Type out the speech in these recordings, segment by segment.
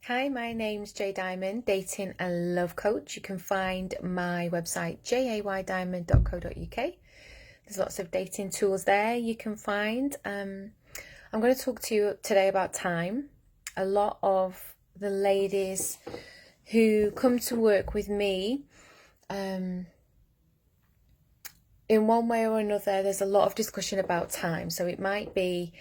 Hi, my name's Jay Diamond, dating and love coach. You can find my website jaydiamond.co.uk. There's lots of dating tools there you can find. I'm going to talk to you today about time. A lot of the ladies who come to work with me, in one way or another, there's a lot of discussion about time. So it might be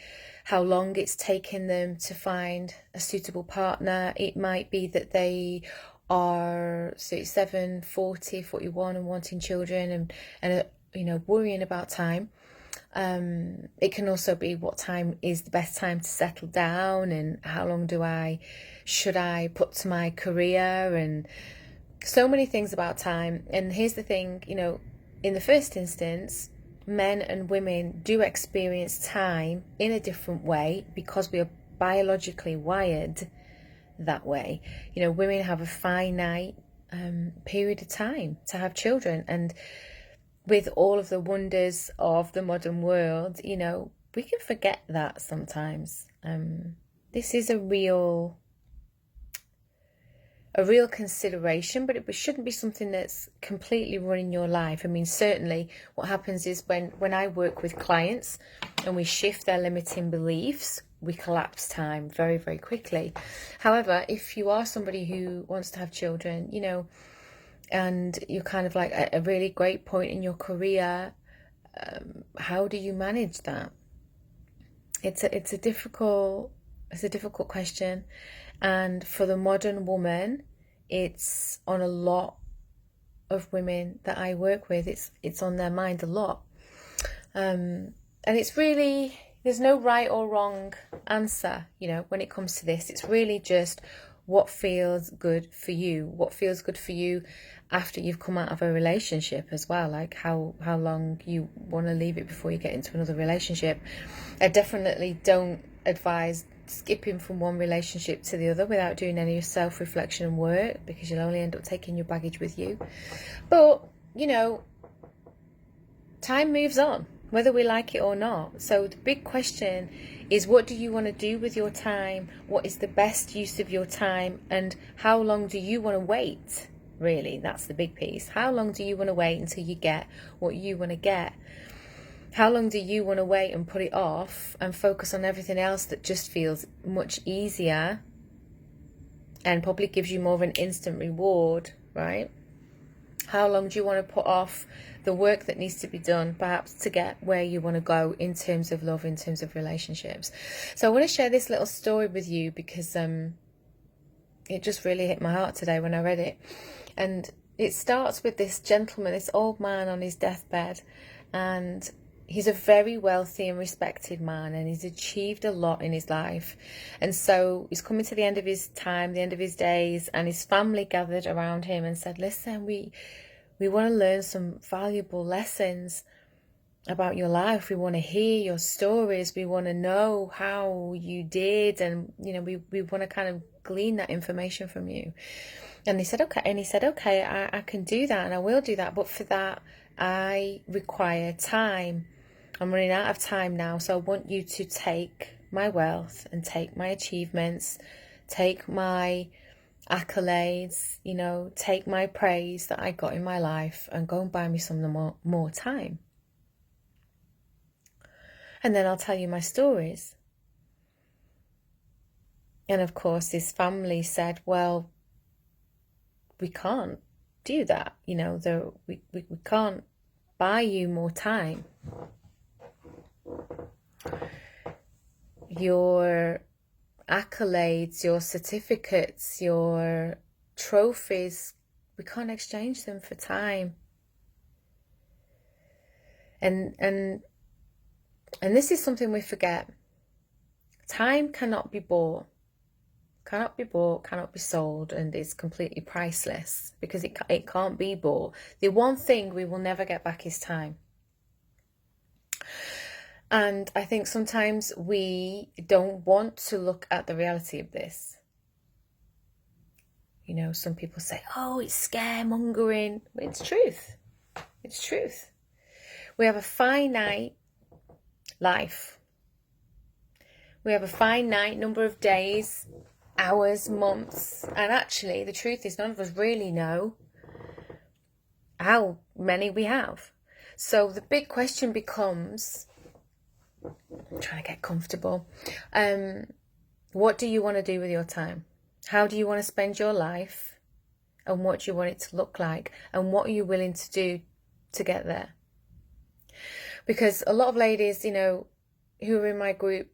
how long it's taken them to find a suitable partner. It might be that they are 37, 40, 41 and wanting children and worrying about time. It can also be what time is the best time to settle down, and how long should I put to my career, and so many things about time. And here's the thing, in the first instance, men and women do experience time in a different way because we are biologically wired that way. Women have a finite period of time to have children, and with all of the wonders of the modern world, we can forget that sometimes. This is a real consideration, but it shouldn't be something that's completely running your life. I mean, certainly what happens is when I work with clients and we shift their limiting beliefs, we collapse time very, very quickly. However, if you are somebody who wants to have children, and you're kind of like at a really great point in your career, how do you manage that? It's a difficult question. And for the modern woman, it's on a lot of women that I work with. It's on their mind a lot. And it's really, there's no right or wrong answer, when it comes to this. It's really just what feels good for you. What feels good for you after you've come out of a relationship as well. Like how long you want to leave it before you get into another relationship. I definitely don't advise skipping from one relationship to the other without doing any self-reflection and work, because you'll only end up taking your baggage with you. But time moves on, whether we like it or not. So the big question is, what do you want to do with your time? What is the best use of your time? And how long do you want to wait? Really, that's the big piece. How long do you want to wait until you get what you want to get? How long do you want to wait and put it off and focus on everything else that just feels much easier and probably gives you more of an instant reward, right? How long do you want to put off the work that needs to be done, perhaps to get where you want to go in terms of love, in terms of relationships? So I want to share this little story with you because it just really hit my heart today when I read it. And it starts with this gentleman, this old man on his deathbed, and he's a very wealthy and respected man, and he's achieved a lot in his life. And so he's coming to the end of his time, the end of his days, and his family gathered around him and said, listen, we want to learn some valuable lessons about your life. We want to hear your stories. We want to know how you did, and we want to kind of glean that information from you. And he said, okay, I can do that, and I will do that, but for that I require time. I'm running out of time now, so I want you to take my wealth and take my achievements, take my accolades, take my praise that I got in my life, and go and buy me some more time. And then I'll tell you my stories. And of course, his family said, well, we can't do that. We can't buy you more time. Your accolades, your certificates, your trophies, we can't exchange them for time. And this is something we forget. Time cannot be bought, cannot be sold, and it's completely priceless because it can't be bought. The one thing we will never get back is time. And I think sometimes we don't want to look at the reality of this. Some people say, oh, it's scaremongering. But it's truth. It's truth. We have a finite life. We have a finite number of days hours, months, and actually the truth is none of us really know how many we have. So the big question becomes, I'm trying to get comfortable, what do you want to do with your time? How do you want to spend your life? And what do you want it to look like? And what are you willing to do to get there? Because a lot of ladies, who are in my group,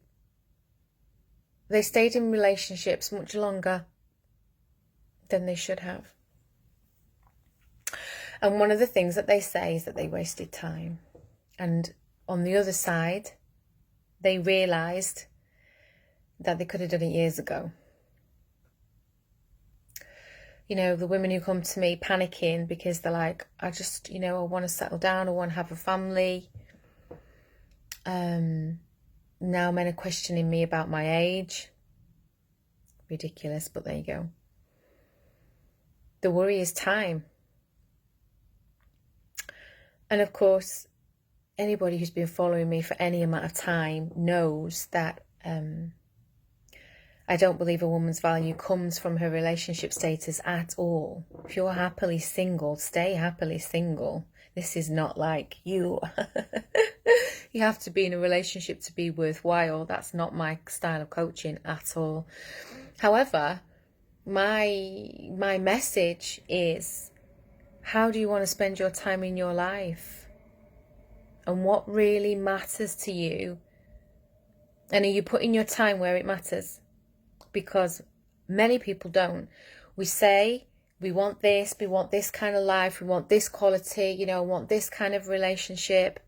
they stayed in relationships much longer than they should have. And one of the things that they say is that they wasted time. And on the other side, they realised that they could have done it years ago. The women who come to me panicking because they're like, I just, I want to settle down, I want to have a family. Now men are questioning me about my age. Ridiculous, but there you go. The worry is time. And of course, anybody who's been following me for any amount of time knows that I don't believe a woman's value comes from her relationship status at all. If you're happily single, stay happily single. This is not like you. You have to be in a relationship to be worthwhile. That's not my style of coaching at all. However, my message is, how do you want to spend your time in your life? And what really matters to you? And are you putting your time where it matters? Because many people don't. We say we want this kind of life, we want this quality, I want this kind of relationship.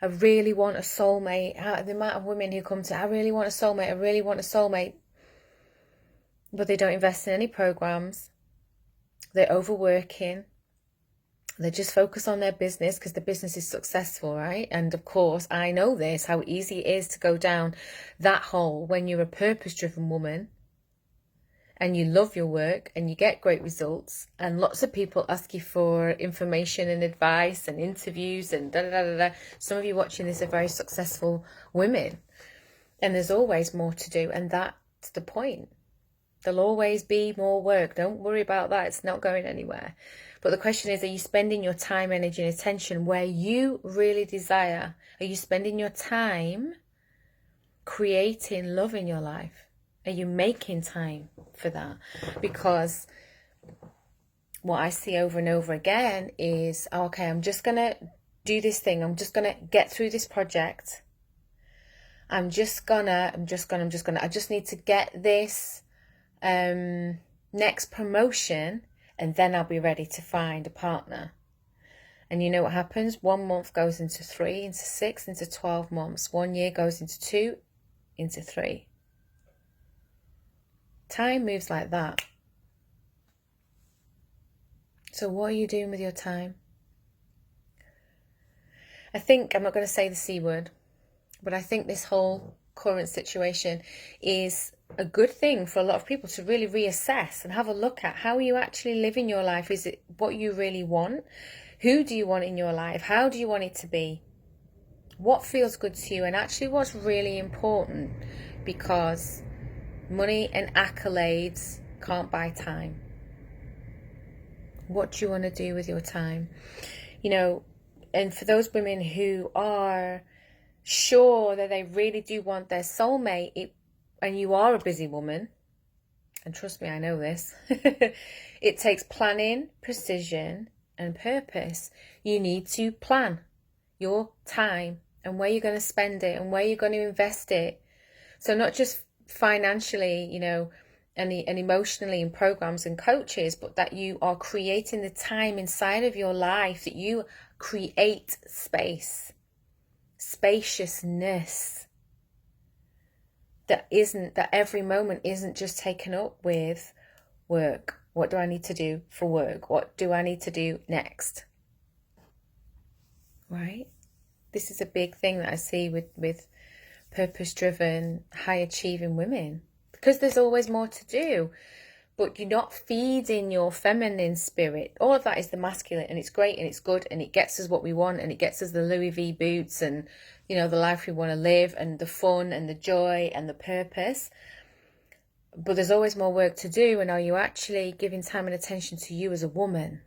I really want a soulmate. The amount of women who come to, I really want a soulmate. But they don't invest in any programs. They're overworking. They just focus on their business because the business is successful, right? And of course, I know this, how easy it is to go down that hole when you're a purpose-driven woman and you love your work and you get great results, and lots of people ask you for information and advice and interviews and da-da-da-da-da. Some of you watching this are very successful women, and there's always more to do, and that's the point. There'll always be more work. Don't worry about that. It's not going anywhere. But the question is, are you spending your time, energy, and attention where you really desire? Are you spending your time creating love in your life? Are you making time for that? Because what I see over and over again is, okay, I'm just going to do this thing. I'm just going to get through this project. I just need to get this next promotion, and then I'll be ready to find a partner. And you know what happens? 1 month goes into 3, into 6, into 12 months. 1 year goes into 2, into 3. Time moves like that. So what are you doing with your time? I think, I'm not going to say the C word, but I think this whole current situation is a good thing for a lot of people to really reassess and have a look at how you actually living your life. Is it what you really want? Who do you want in your life? How do you want it to be? What feels good to you? And actually what's really important, because money and accolades can't buy time. What do you want to do with your time? And for those women who are sure that they really do want their soulmate, and you are a busy woman, and trust me, I know this, it takes planning, precision, and purpose. You need to plan your time and where you're going to spend it and where you're going to invest it. So not just financially, and emotionally in programs and coaches, but that you are creating the time inside of your life, that you create space, spaciousness, that every moment isn't just taken up with work. What do I need to do for work? What do I need to do next? Right? This is a big thing that I see with purpose-driven, high-achieving women, because there's always more to do, but you're not feeding your feminine spirit. All of that is the masculine, and it's great and it's good and it gets us what we want, and it gets us the Louis V boots and the life we want to live, and the fun and the joy and the purpose. But there's always more work to do. And are you actually giving time and attention to you as a woman,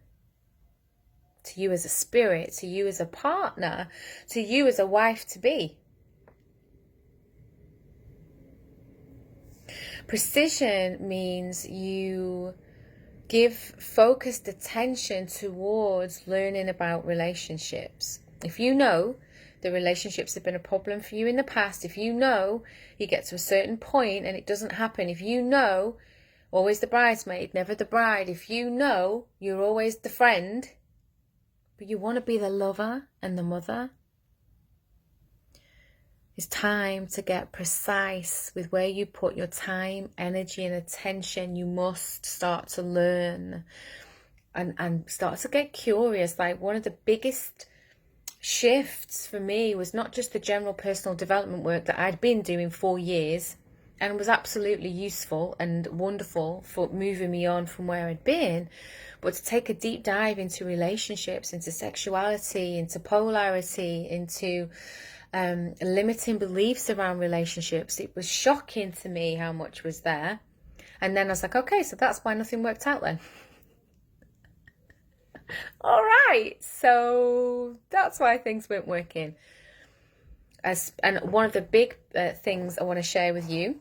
to you as a spirit, to you as a partner, to you as a wife to be? Precision means you give focused attention towards learning about relationships. If you know the relationships have been a problem for you in the past, if you know you get to a certain point and it doesn't happen, if you know always the bridesmaid, never the bride, if you know you're always the friend, but you want to be the lover and the mother, it's time to get precise with where you put your time, energy, and attention. You must start to learn and start to get curious. Like, one of the biggest shifts for me was not just the general personal development work that I'd been doing for years and was absolutely useful and wonderful for moving me on from where I'd been, but to take a deep dive into relationships, into sexuality, into polarity, into limiting beliefs around relationships. It was shocking to me how much was there. And then I was like, okay, so that's why nothing worked out then. All right, so that's why things weren't working. And one of the big things I want to share with you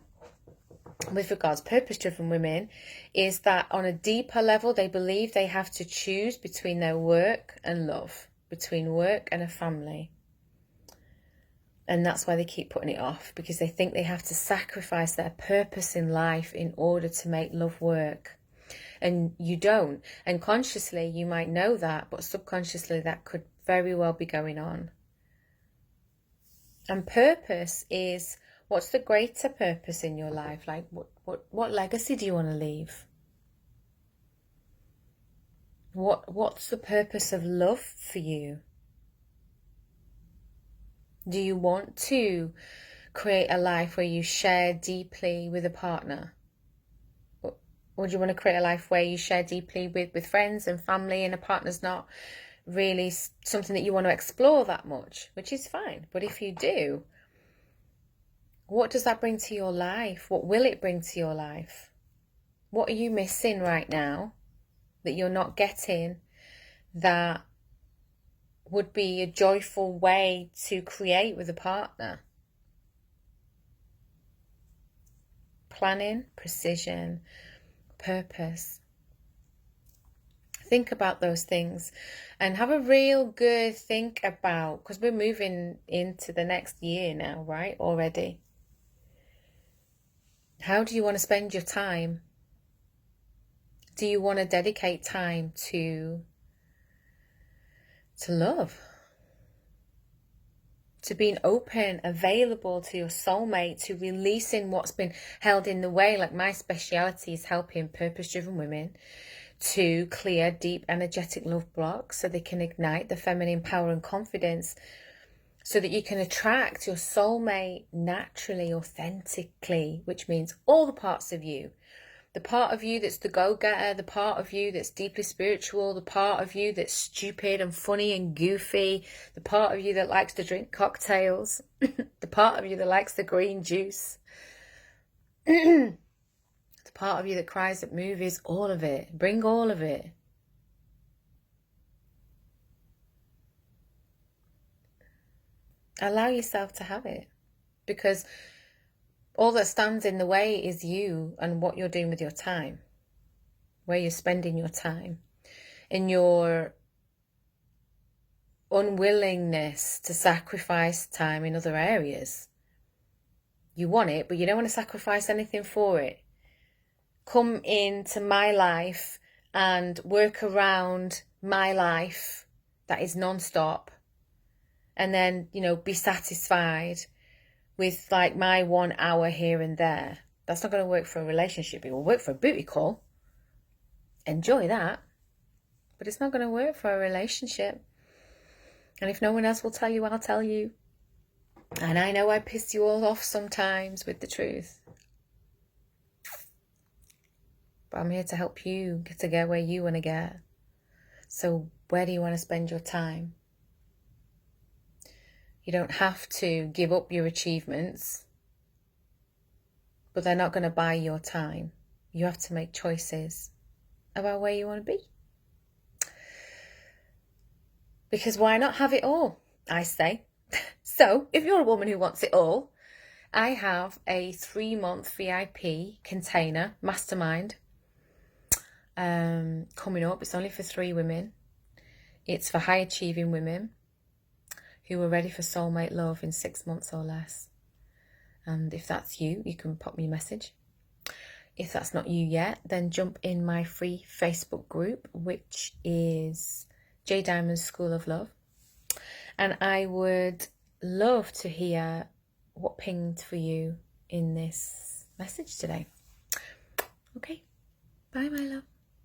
with regards to purpose-driven women is that on a deeper level, they believe they have to choose between their work and love, between work and a family. And that's why they keep putting it off, because they think they have to sacrifice their purpose in life in order to make love work. And you don't. And consciously, you might know that, but subconsciously, that could very well be going on. And purpose is, what's the greater purpose in your life? Like, what legacy do you want to leave? What's the purpose of love for you? Do you want to create a life where you share deeply with a partner? Or do you want to create a life where you share deeply with friends and family, and a partner's not really something that you want to explore that much, which is fine. But if you do, what does that bring to your life? What will it bring to your life? What are you missing right now that you're not getting that would be a joyful way to create with a partner? Planning, precision, purpose. Think about those things and have a real good think about, because we're moving into the next year now, right? Already. How do you want to spend your time? Do you want to dedicate time to love? To being open, available to your soulmate, to releasing what's been held in the way. Like, my speciality is helping purpose-driven women to clear deep energetic love blocks so they can ignite the feminine power and confidence, so that you can attract your soulmate naturally, authentically, which means all the parts of you. The part of you that's the go-getter, the part of you that's deeply spiritual, the part of you that's stupid and funny and goofy, the part of you that likes to drink cocktails, the part of you that likes the green juice, the part of you that cries at movies, all of it. Bring all of it. Allow yourself to have it, because all that stands in the way is you and what you're doing with your time, where you're spending your time, in your unwillingness to sacrifice time in other areas. You want it, but you don't want to sacrifice anything for it. Come into my life and work around my life that is non-stop, and then, be satisfied with like my 1 hour here and there. That's not going to work for a relationship. It will work for a booty call. Enjoy that. But it's not going to work for a relationship. And if no one else will tell you, I'll tell you. And I know I piss you all off sometimes with the truth. But I'm here to help you to get where you want to get. So where do you want to spend your time? You don't have to give up your achievements. but they're not going to buy your time. You have to make choices about where you want to be. Because why not have it all, I say. So if you're a woman who wants it all, I have a 3-month VIP container mastermind coming up. It's only for 3 women. It's for high achieving women who are ready for soulmate love in 6 months or less. And if that's you, you can pop me a message. If that's not you yet, then jump in my free Facebook group, which is J Diamond's School of Love. And I would love to hear what pinged for you in this message today. Okay, bye my love.